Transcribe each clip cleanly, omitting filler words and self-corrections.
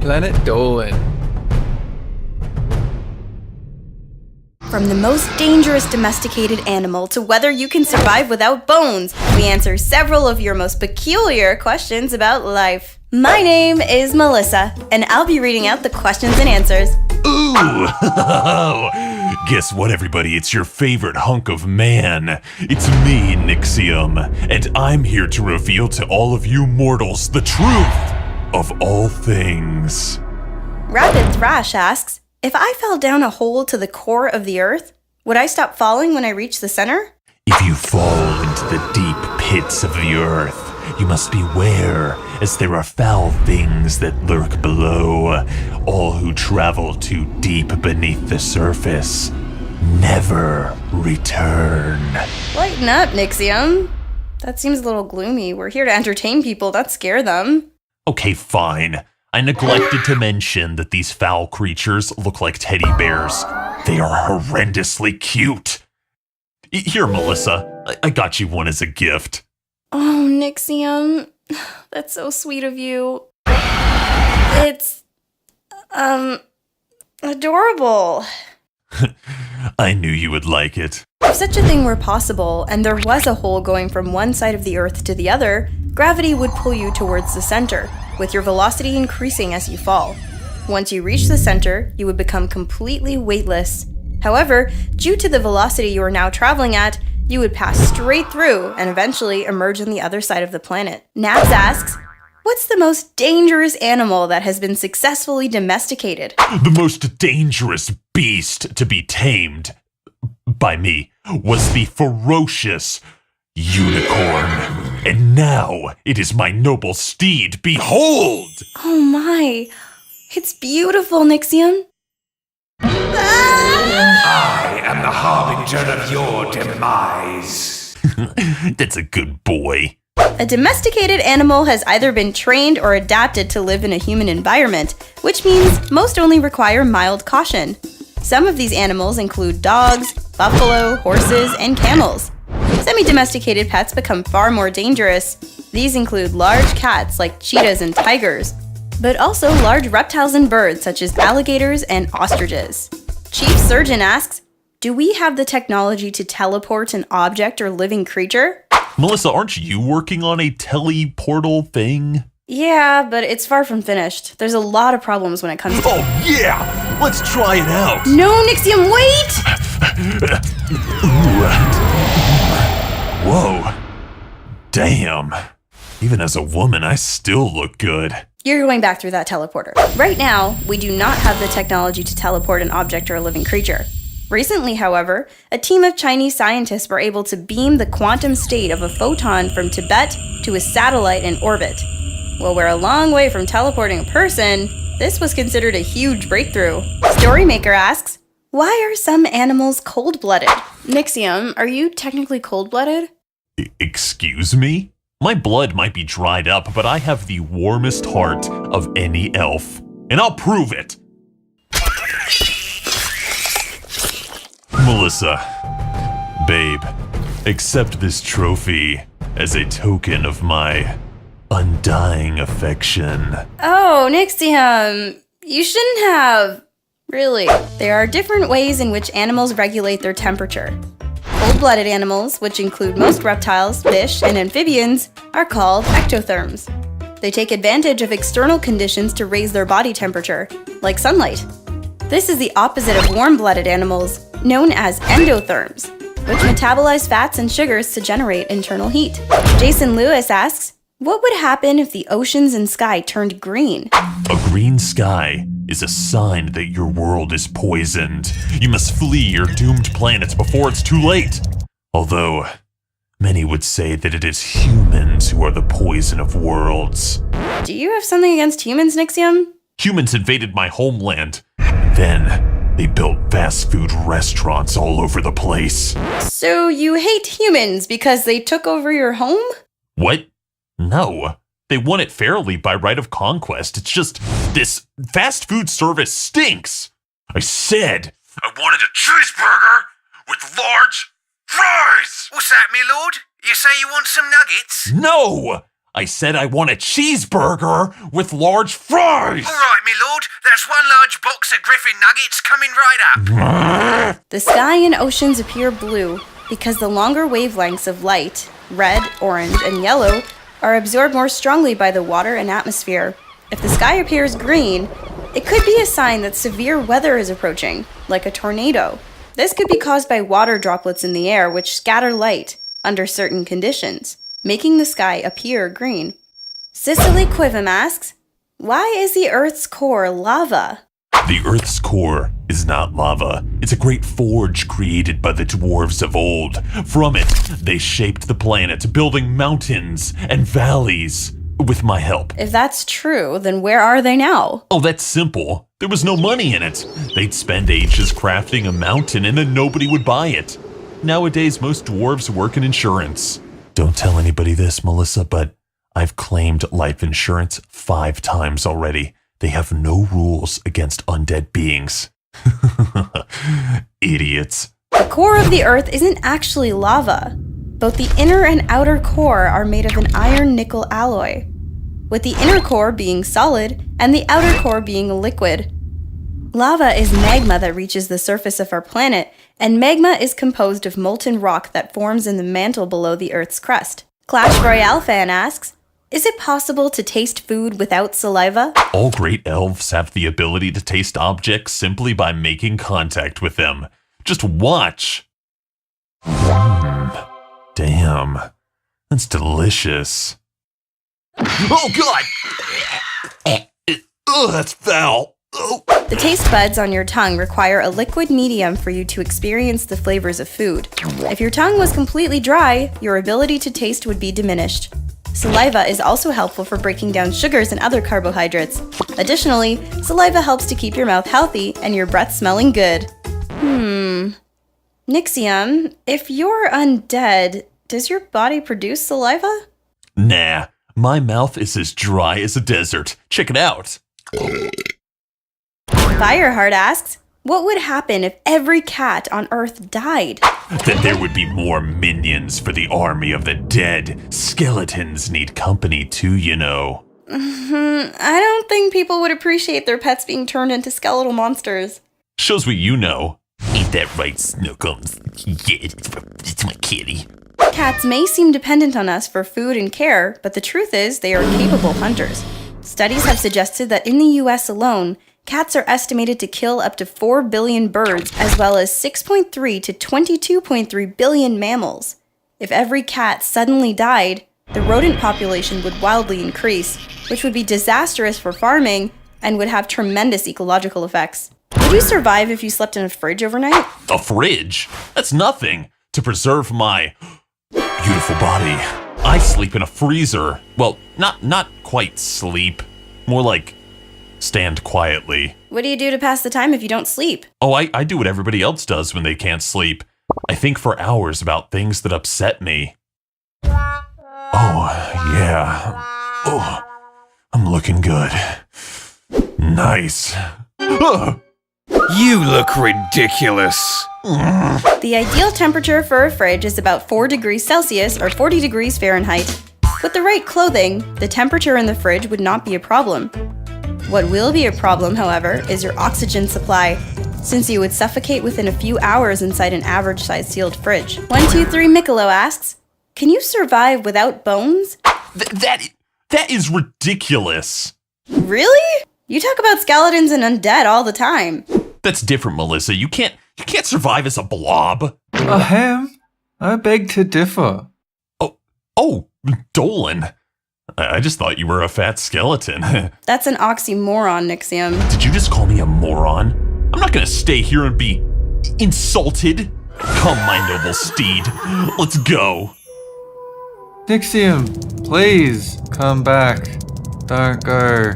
planet Dolan. From the most dangerous domesticated animal to whether you can survive without bones, we answer several of your most peculiar questions about life. My name is Melissa, and I'll be reading out the questions and answers. Ooh! Guess what, everybody? It's your favorite hunk of man. It's me, Nixium, and I'm here to reveal to all of you mortals the truth of all things. Rapid Thrash asks, if I fell down a hole to the core of the earth, would I stop falling when I reach the center? If you fall into the deep pits of the earth, you must beware, as there are foul things that lurk below. All who travel too deep beneath the surface never return. Lighten up, Nixium. That seems a little gloomy. We're here to entertain people, not scare them. Okay, fine. I neglected to mention that these foul creatures look like teddy bears. They are horrendously cute. Here, Melissa, I got you one as a gift. Oh, Nixium, that's so sweet of you. It's, adorable. I knew you would like it. If such a thing were possible, and there was a hole going from one side of the Earth to the other, gravity would pull you towards the center, with your velocity increasing as you fall. Once you reach the center, you would become completely weightless. However, due to the velocity you are now traveling at, you would pass straight through and eventually emerge on the other side of the planet. Nabs asks, what's the most dangerous animal that has been successfully domesticated? The most dangerous beast to be tamed, by me, was the ferocious unicorn. And now it is my noble steed. Behold! Oh my, it's beautiful, Nixium. I am the harbinger of your demise. That's a good boy. A domesticated animal has either been trained or adapted to live in a human environment, which means most only require mild caution. Some of these animals include dogs, buffalo, horses, and camels. Semi-domesticated pets become far more dangerous. These include large cats like cheetahs and tigers, but also large reptiles and birds such as alligators and ostriches. Chief Surgeon asks, do we have the technology to teleport an object or living creature? Melissa, aren't you working on a teleportal thing? Yeah, but it's far from finished. There's a lot of problems when it comes to— Oh yeah! Let's try it out! No, Nixium, wait! Whoa. Damn. Even as a woman, I still look good. You're going back through that teleporter. Right now, we do not have the technology to teleport an object or a living creature. Recently, however, a team of Chinese scientists were able to beam the quantum state of a photon from Tibet to a satellite in orbit. While we're a long way from teleporting a person, this was considered a huge breakthrough. Storymaker asks, why are some animals cold-blooded? Nixium, are you technically cold-blooded? Excuse me? My blood might be dried up, but I have the warmest heart of any elf. And I'll prove it! Melissa, babe, accept this trophy as a token of my undying affection. Oh, Nixium, you shouldn't have. Really. There are different ways in which animals regulate their temperature. Cold-blooded animals, which include most reptiles, fish, and amphibians, are called ectotherms. They take advantage of external conditions to raise their body temperature, like sunlight. This is the opposite of warm-blooded animals, known as endotherms, which metabolize fats and sugars to generate internal heat. Jason Lewis asks, what would happen if the oceans and sky turned green? A green sky is a sign that your world is poisoned. You must flee your doomed planet before it's too late. Although, many would say that it is humans who are the poison of worlds. Do you have something against humans, Nixium? Humans invaded my homeland. Then, they built fast food restaurants all over the place. So you hate humans because they took over your home? What? No. They won it fairly by right of conquest. It's just, this fast food service stinks. I said I wanted a cheeseburger with large fries. What's that, me lord? You say you want some nuggets? no! I said I want a cheeseburger with large fries! All right, me lord. That's one large box of Griffin nuggets coming right up. The sky and oceans appear blue because the longer wavelengths of light, red, orange, and yellow, are absorbed more strongly by the water and atmosphere. If the sky appears green, it could be a sign that severe weather is approaching, like a tornado. This could be caused by water droplets in the air which scatter light under certain conditions, making the sky appear green. Cicely Quivim asks, why is the Earth's core lava? The Earth's core is not lava. It's a great forge created by the dwarves of old. From it, they shaped the planet, building mountains and valleys with my help. If that's true, then where are they now? Oh, that's simple. There was no money in it. They'd spend ages crafting a mountain and then nobody would buy it. Nowadays, most dwarves work in insurance. Don't tell anybody this, Melissa, but I've claimed life insurance 5 times already. They have no rules against undead beings. Idiots. The core of the Earth isn't actually lava. Both the inner and outer core are made of an iron-nickel alloy, with the inner core being solid and the outer core being a liquid. Lava is magma that reaches the surface of our planet, and magma is composed of molten rock that forms in the mantle below the Earth's crust. Clash Royale fan asks, is it possible to taste food without saliva? All great elves have the ability to taste objects simply by making contact with them. Just watch. Damn, that's delicious. Oh God! Oh, that's foul. Oh. The taste buds on your tongue require a liquid medium for you to experience the flavors of food. If your tongue was completely dry, your ability to taste would be diminished. Saliva is also helpful for breaking down sugars and other carbohydrates. Additionally, saliva helps to keep your mouth healthy and your breath smelling good. Nixium, if you're undead, does your body produce saliva? Nah, my mouth is as dry as a desert. Check it out. Fireheart asks, what would happen if every cat on Earth died? Then there would be more minions for the army of the dead. Skeletons need company too, you know. I don't think people would appreciate their pets being turned into skeletal monsters. Shows what you know. Ain't that right, Snookums? Yeah, it's my kitty. Cats may seem dependent on us for food and care, but the truth is they are capable hunters. Studies have suggested that in the US alone, cats are estimated to kill up to 4 billion birds, as well as 6.3 to 22.3 billion mammals. If every cat suddenly died, the rodent population would wildly increase, which would be disastrous for farming and would have tremendous ecological effects. Would you survive if you slept in a fridge overnight? A fridge? That's nothing. To preserve my beautiful body, I sleep in a freezer. Well, not quite sleep. More like stand quietly. What do you do to pass the time if you don't sleep? Oh, I do what everybody else does when they can't sleep. I think for hours about things that upset me. Oh, yeah. Oh, I'm looking good. Nice. Ugh. You look ridiculous. The ideal temperature for a fridge is about 4 degrees Celsius or 40 degrees Fahrenheit. With the right clothing, the temperature in the fridge would not be a problem. What will be a problem, however, is your oxygen supply, since you would suffocate within a few hours inside an average-sized sealed fridge. 123 Mikkelo asks, can you survive without bones? That is ridiculous. Really? You talk about skeletons and undead all the time. That's different, Melissa. You can't survive as a blob. Ahem. I beg to differ. Oh, Dolan. I just thought you were a fat skeleton. That's an oxymoron, Nixium. Did you just call me a moron? I'm not gonna stay here and be insulted. Come, my noble steed. Let's go. Nixium, please come back. Don't go.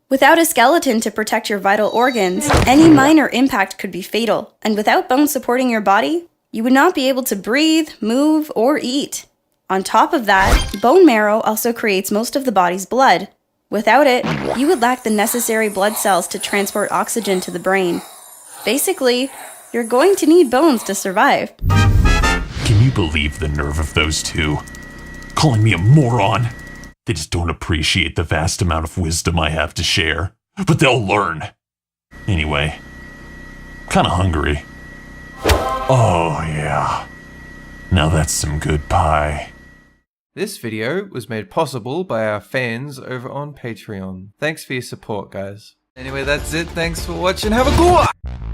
Without a skeleton to protect your vital organs, any minor impact could be fatal. And without bones supporting your body, you would not be able to breathe, move, or eat. On top of that, bone marrow also creates most of the body's blood. Without it, you would lack the necessary blood cells to transport oxygen to the brain. Basically, you're going to need bones to survive. Can you believe the nerve of those two? Calling me a moron? They just don't appreciate the vast amount of wisdom I have to share. But they'll learn. Anyway, kinda hungry. Oh yeah. Now that's some good pie. This video was made possible by our fans over on Patreon. Thanks for your support, guys. Anyway, that's it. Thanks for watching. Have a good one!